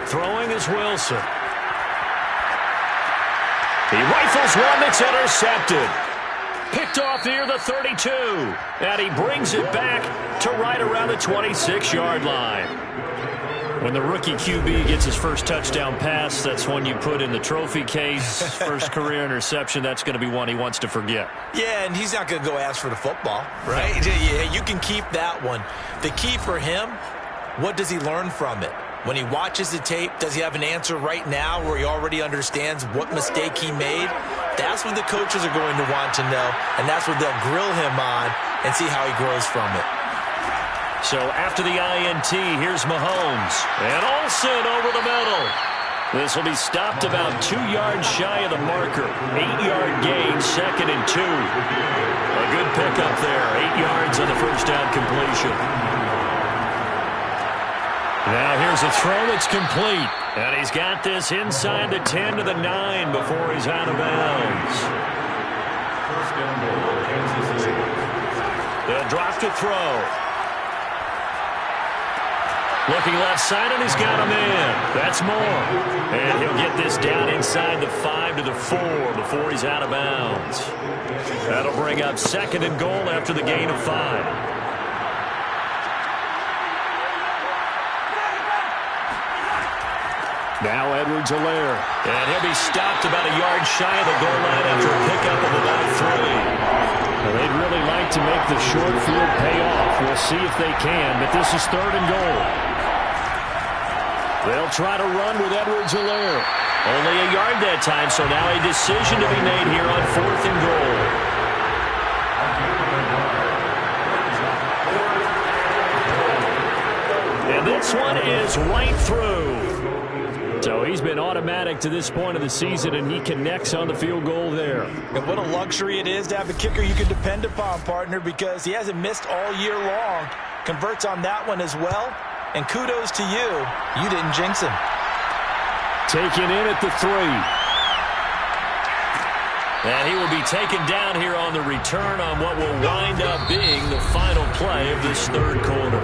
Throwing is Wilson. He rifles one that's intercepted. Picked off near the 32. And he brings it back to right around the 26-yard line. When the rookie QB gets his first touchdown pass, that's one you put in the trophy case. First career interception, that's going to be one he wants to forget. Yeah, and he's not going to go ask for the football, right? Yeah, you can keep that one. The key for him, what does he learn from it? When he watches the tape, does he have an answer right now where he already understands what mistake he made? That's what the coaches are going to want to know, and that's what they'll grill him on and see how he grows from it. So after the INT, here's Mahomes. And Olsen over the middle. This will be stopped about 2 yards shy of the marker. 8-yard gain, 2nd and 2. A good pickup there. 8 yards on the first down completion. Now here's a throw that's complete. And he's got this inside the 10 to the 9 before he's out of bounds. First down goal, Kansas City. They'll drop to throw. Looking left side, and he's got him in. That's more. And he'll get this down inside the 5 to the 4 before he's out of bounds. That'll bring up 2nd and goal after the gain of 5. Now Edwards-Helaire. And he'll be stopped about a yard shy of the goal line after a pickup of about 3. Well, they'd really like to make the short field pay off. We'll see if they can, but this is 3rd and goal. They'll try to run with Edwards-Helaire. Only a yard that time, so now a decision to be made here on 4th and goal. And this one is right through. So he's been automatic to this point of the season, and he connects on the field goal there. And what a luxury it is to have a kicker you can depend upon, partner, because he hasn't missed all year long. Converts on that one as well. And kudos to you. You didn't jinx him. Taken in at the 3. And he will be taken down here on the return on what will wind up being the final play of this 3rd quarter.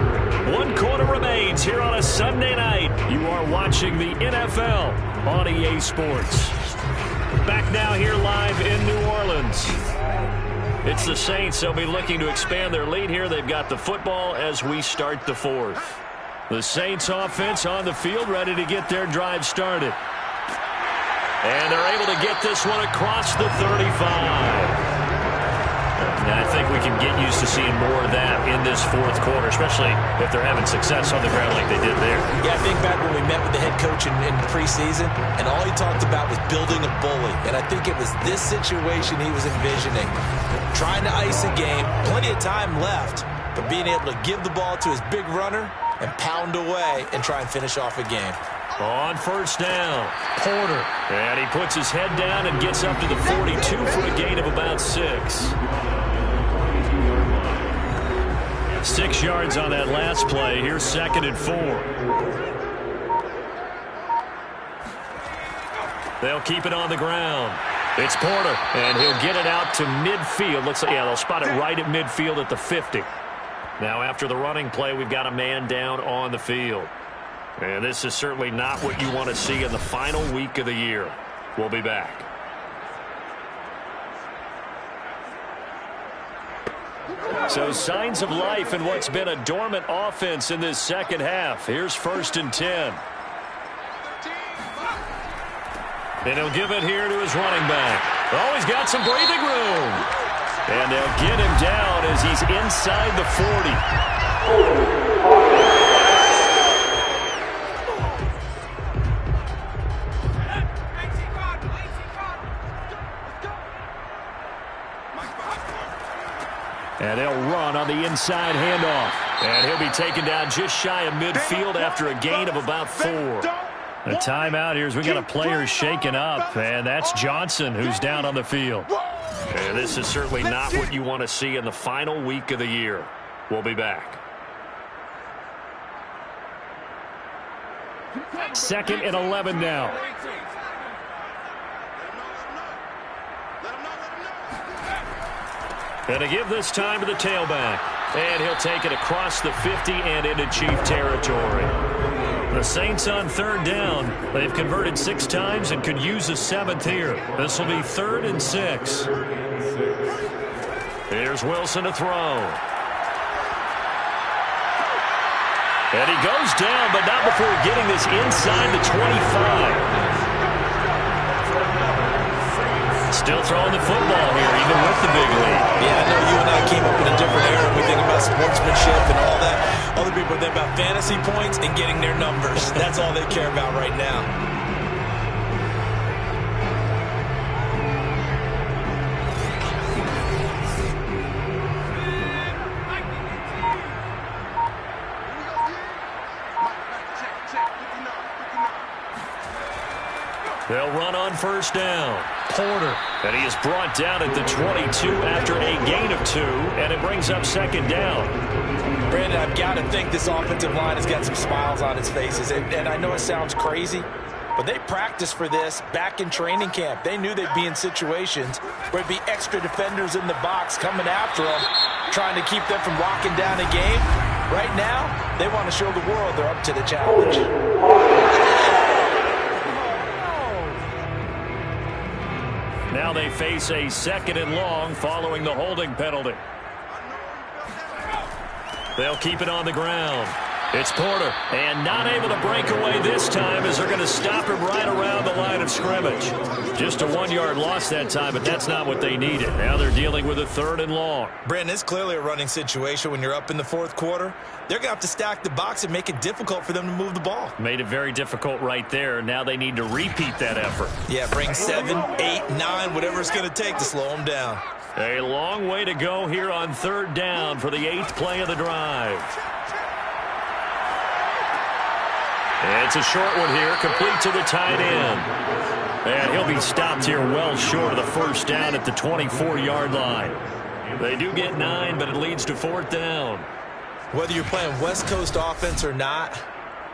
1 quarter remains here on a Sunday night. You are watching the NFL on EA Sports. Back now here live in New Orleans. It's the Saints. They'll be looking to expand their lead here. They've got the football as we start the 4th. The Saints offense on the field, ready to get their drive started. And they're able to get this one across the 35. And I think we can get used to seeing more of that in this 4th quarter, especially if they're having success on the ground like they did there. Yeah, I think back when we met with the head coach in preseason, and all he talked about was building a bully. And I think it was this situation he was envisioning. Trying to ice a game, plenty of time left, but being able to give the ball to his big runner and pound away and try and finish off a game. On 1st down, Porter. And he puts his head down and gets up to the 42 for a gain of about 6. 6 yards on that last play. Here's 2nd and 4. They'll keep it on the ground. It's Porter, and he'll get it out to midfield. Looks like, yeah, they'll spot it right at midfield at the 50. Now after the running play, we've got a man down on the field. And this is certainly not what you want to see in the final week of the year. We'll be back. So signs of life in what's been a dormant offense in this 2nd half. Here's 1st and 10. And he'll give it here to his running back. Oh, he's got some breathing room. And they'll get him down as he's inside the 40. And they'll run on the inside handoff. And he'll be taken down just shy of midfield after a gain of about 4. A timeout here as we got a player shaken up. And that's Johnson who's down on the field. And this is certainly not what you want to see in the final week of the year. We'll be back. 2nd and 11 now. And to give this time to the tailback. And he'll take it across the 50 and into Chief territory. The Saints on 3rd down. They've converted 6 times and could use a 7th here. This will be 3rd and 6. Here's Wilson to throw. And he goes down, but not before getting this inside the 25. Still throwing the football here, even with the big lead. Yeah, I know you and I came up in a different era. We think about sportsmanship and all that. Other people think about fantasy points and getting their numbers. That's all they care about right now. They'll run on 1st down. Porter. And he is brought down at the 22 after a gain of 2, and it brings up 2nd down. Brandon, I've got to think this offensive line has got some smiles on its faces. And I know it sounds crazy, but they practiced for this back in training camp. They knew they'd be in situations where it'd be extra defenders in the box coming after them, trying to keep them from locking down a game. Right now, they want to show the world they're up to the challenge. Now they face a 2nd and long following the holding penalty. They'll keep it on the ground. It's Porter, and not able to break away this time as they're going to stop him right around the line of scrimmage. Just a 1-yard loss that time, but that's not what they needed. Now they're dealing with a 3rd and long. Brandon, it's clearly a running situation when you're up in the 4th quarter. They're going to have to stack the box and make it difficult for them to move the ball. Made it very difficult right there. Now they need to repeat that effort. Yeah, bring 7, 8, 9, whatever it's going to take to slow them down. A long way to go here on 3rd down for the 8th play of the drive. It's a short one here, complete to the tight end. And he'll be stopped here well short of the 1st down at the 24-yard line. They do get 9, but it leads to 4th down. Whether you're playing West Coast offense or not,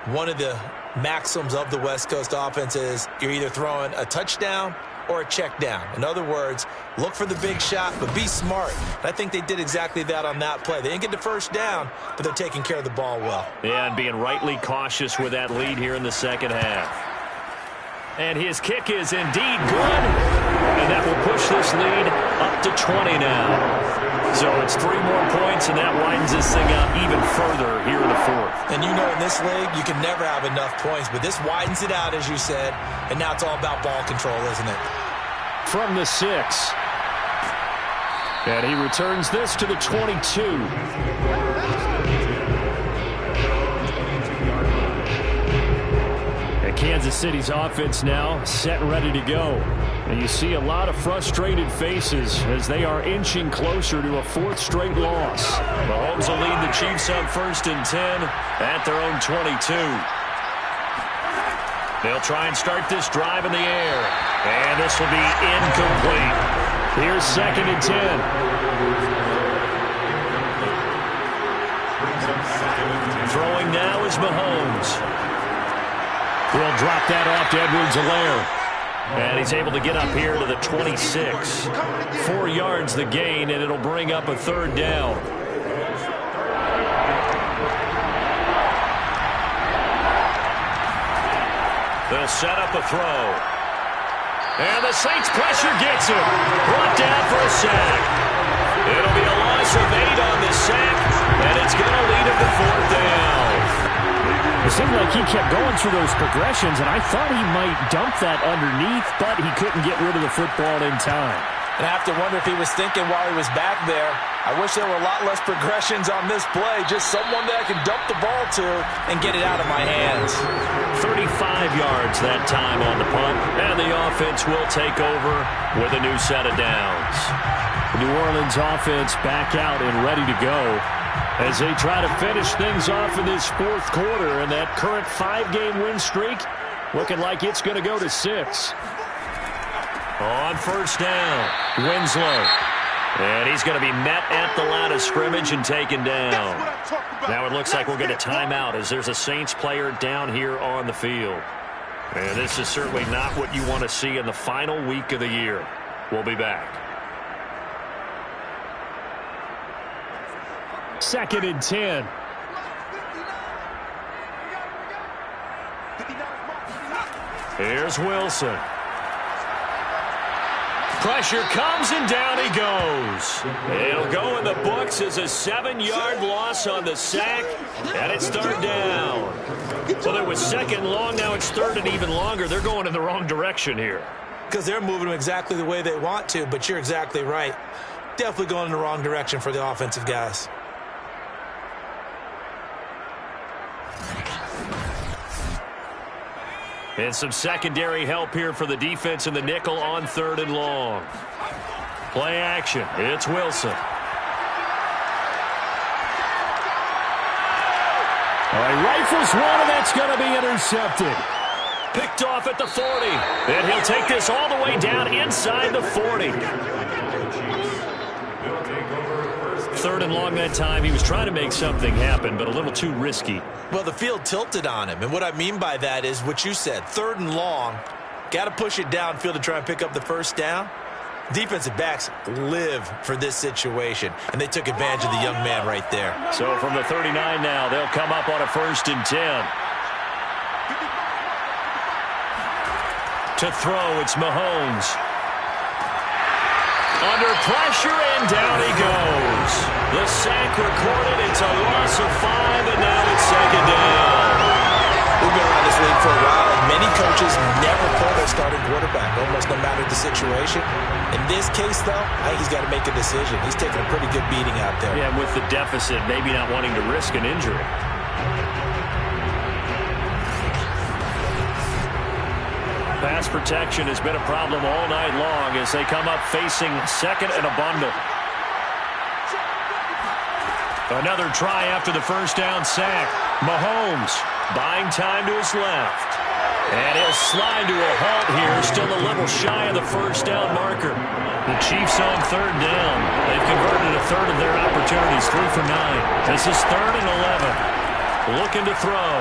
one of the maxims of the West Coast offense is you're either throwing a touchdown or a check down. In other words, look for the big shot, but be smart. And I think they did exactly that on that play. They didn't get the 1st down, but they're taking care of the ball well. Yeah, and being rightly cautious with that lead here in the 2nd half. And his kick is indeed good. And that will push this lead up to 20 now. So it's 3 more points, and that widens this thing out even further here in the 4th. And you know in this league, you can never have enough points, but this widens it out, as you said, and now it's all about ball control, isn't it? From the 6. And he returns this to the 22. And Kansas City's offense now set and ready to go. And you see a lot of frustrated faces as they are inching closer to a 4th straight loss. Mahomes will lead the Chiefs up 1st and 10 at their own 22. They'll try and start this drive in the air. And this will be incomplete. Here's 2nd and 10. Throwing now is Mahomes. We'll drop that off to Edwards-Helaire. And he's able to get up here to the 26. 4 yards the gain, and it'll bring up a 3rd down. They'll set up a throw. And the Saints pressure gets him. Brought down for a sack. It'll be a loss of 8 on the sack, and it's going to lead him to 4th down. It seemed like he kept going through those progressions, and I thought he might dump that underneath, but he couldn't get rid of the football in time. And I have to wonder if he was thinking while he was back there, I wish there were a lot less progressions on this play, just someone that I can dump the ball to and get it out of my hands. 35 yards that time on the punt, and the offense will take over with a new set of downs. The New Orleans offense back out and ready to go as they try to finish things off in this 4th quarter, and that current 5-game win streak looking like it's going to go to 6. On 1st down, Winslow. And he's going to be met at the line of scrimmage and taken down. Now it looks like we'll get a timeout as there's a Saints player down here on the field. And this is certainly not what you want to see in the final week of the year. We'll be back. 2nd and 10. Here's Wilson. Pressure comes, and down he goes. It'll go in the books as a 7-yard loss on the sack, and it's 3rd down. So there was 2nd long, now it's 3rd and even longer. They're going in the wrong direction here. Because they're moving them exactly the way they want to, but you're exactly right. Definitely going in the wrong direction for the offensive guys. And some secondary help here for the defense in the nickel on 3rd and long. Play action. It's Wilson. All right, rifles one, and that's going to be intercepted. Picked off at the 40. And he'll take this all the way down inside the 40. third and long that time. He was trying to make something happen, but a little too risky. Well, the field tilted on him, and what I mean by that is what you said, third and long. Got to push it downfield to try and pick up the first down. Defensive backs live for this situation, and they took advantage of the young man right there. So from the 39 now, they'll come up on a 1st and 10. To throw, it's Mahomes. Under pressure, and down he goes. The sack recorded. It's a loss of 5, and now it's 2nd down. We've been around this league for a while, and many coaches never pull their starting quarterback, almost no matter the situation. In this case, though, I think he's got to make a decision. He's taking a pretty good beating out there. Yeah, with the deficit, maybe not wanting to risk an injury. Pass protection has been a problem all night long as they come up facing 2nd and a bundle. Another try after the first down sack. Mahomes buying time to his left. And he'll slide to a halt here, still a little shy of the first down marker. The Chiefs on 3rd down. They've converted a third of their opportunities, 3 for 9. This is 3rd and 11. Looking to throw.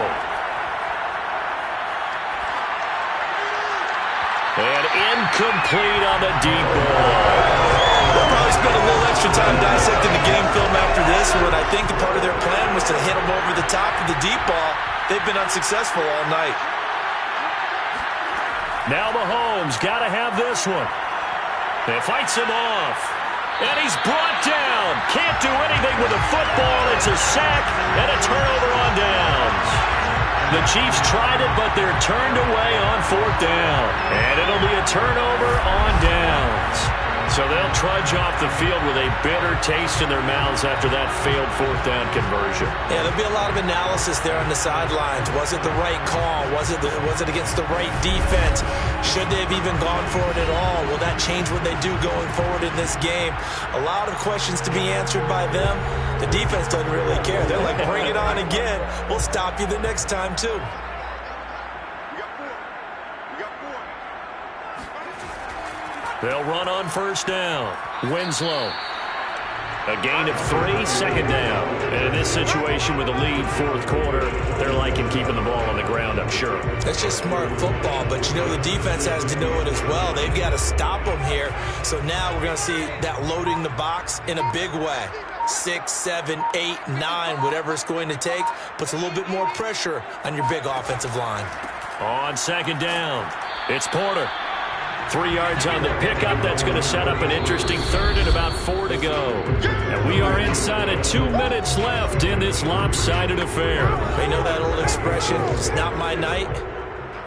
And incomplete on the deep ball. They'll probably spend a little extra time dissecting the game film after this one. I think part of their plan was to hit them over the top of the deep ball. They've been unsuccessful all night. Now Mahomes got to have this one. They fights him off. And he's brought down. Can't do anything with a football. It's a sack and a turnover on downs. The Chiefs tried it, but they're turned away on 4th down. And it'll be a turnover on downs. So they'll trudge off the field with a bitter taste in their mouths after that failed 4th down conversion. Yeah, there'll be a lot of analysis there on the sidelines. Was it the right call? Was it against the right defense? Should they have even gone for it at all? Will that change what they do going forward in this game? A lot of questions to be answered by them. The defense doesn't really care. They're like, bring it on again. We'll stop you the next time, too. They'll run on 1st down. Winslow. A gain of 3, 2nd down. And in this situation with a lead 4th quarter, they're liking keeping the ball on the ground, I'm sure. That's just smart football, but you know the defense has to know it as well. They've got to stop them here. So now we're going to see that loading the box in a big way. 6, 7, 8, 9, whatever it's going to take, puts a little bit more pressure on your big offensive line. On 2nd down, it's Porter. 3 yards on the pickup. That's going to set up an interesting 3rd and about 4 to go. And we are inside of 2 minutes left in this lopsided affair. They know that old expression, it's not my night.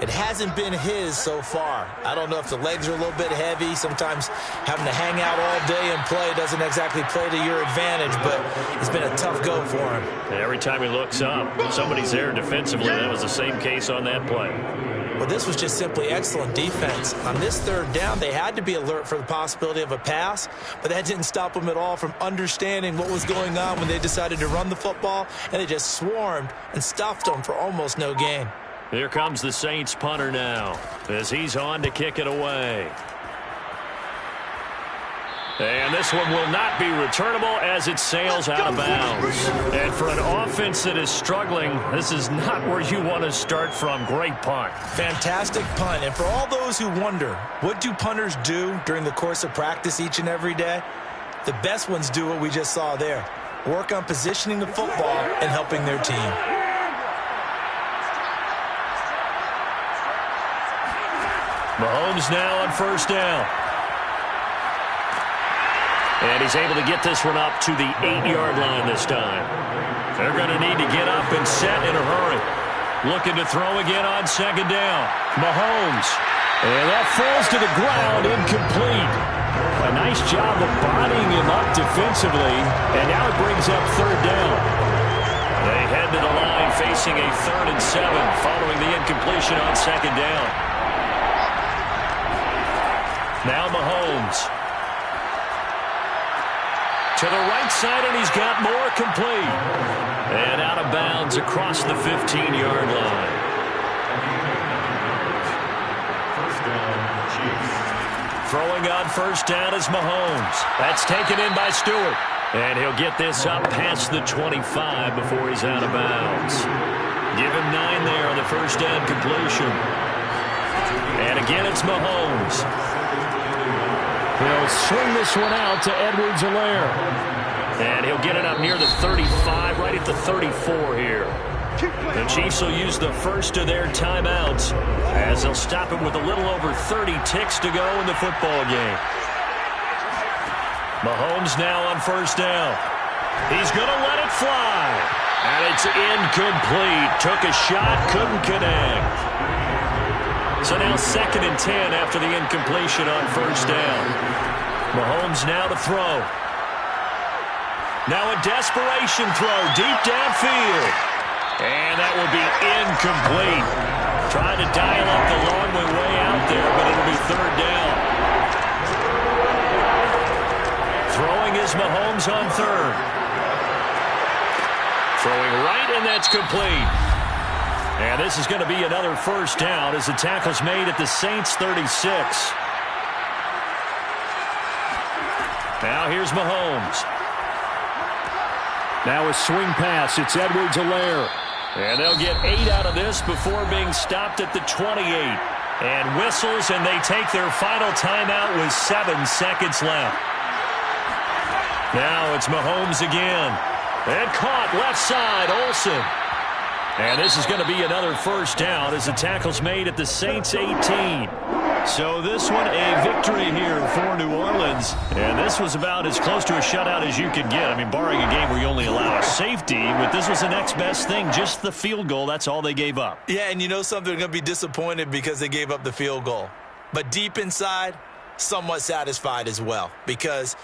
It hasn't been his so far. I don't know if the legs are a little bit heavy. Sometimes having to hang out all day and play doesn't exactly play to your advantage, but it's been a tough go for him. And every time he looks up, somebody's there defensively. That was the same case on that play. Well, this was just simply excellent defense. On this 3rd down, they had to be alert for the possibility of a pass, but that didn't stop them at all from understanding what was going on when they decided to run the football, and they just swarmed and stuffed them for almost no gain. Here comes the Saints punter now as he's on to kick it away. And this one will not be returnable as it sails out of bounds. And for an offense that is struggling, this is not where you want to start from. Great punt. Fantastic punt. And for all those who wonder, what do punters do during the course of practice each and every day? The best ones do what we just saw there. Work on positioning the football and helping their team. Mahomes now on 1st down. And he's able to get this one up to the 8-yard line this time. They're going to need to get up and set in a hurry. Looking to throw again on 2nd down. Mahomes. And that falls to the ground, incomplete. A nice job of bodying him up defensively. And now it brings up 3rd down. They head to the line facing a 3rd and 7 following the incompletion on 2nd down. Now Mahomes. To the right side, and he's got more complete. And out of bounds across the 15-yard line. Throwing on 1st down is Mahomes. That's taken in by Stewart. And he'll get this up past the 25 before he's out of bounds. Give him 9 there on the first down completion. And again, it's Mahomes. He'll swing this one out to Edwards-Helaire. And he'll get it up near the 35, right at the 34 here. The Chiefs will use the first of their timeouts as they'll stop it with a little over 30 ticks to go in the football game. Mahomes now on first down. He's going to let it fly. And it's incomplete. Took a shot, couldn't connect. So now 2nd and 10 after the incompletion on first down. Mahomes now to throw. Now a desperation throw deep downfield. And that will be incomplete. Trying to dial up the long way out there, but it'll be 3rd down. Throwing is Mahomes on 3rd. Throwing right, and that's complete. And this is going to be another first down as the tackle's made at the Saints' 36. Now here's Mahomes. Now a swing pass. It's Edwards-Helaire. And they'll get 8 out of this before being stopped at the 28. And whistles, and they take their final timeout with 7 seconds left. Now it's Mahomes again. And caught left side, Olsen. And this is going to be another first down as the tackle's made at the Saints' 18. So this one a victory here for New Orleans. And this was about as close to a shutout as you could get. I mean, barring a game where you only allow a safety, but this was the next best thing, just the field goal. That's all they gave up. Yeah, and you know something, they're going to be disappointed because they gave up the field goal. But deep inside, somewhat satisfied as well because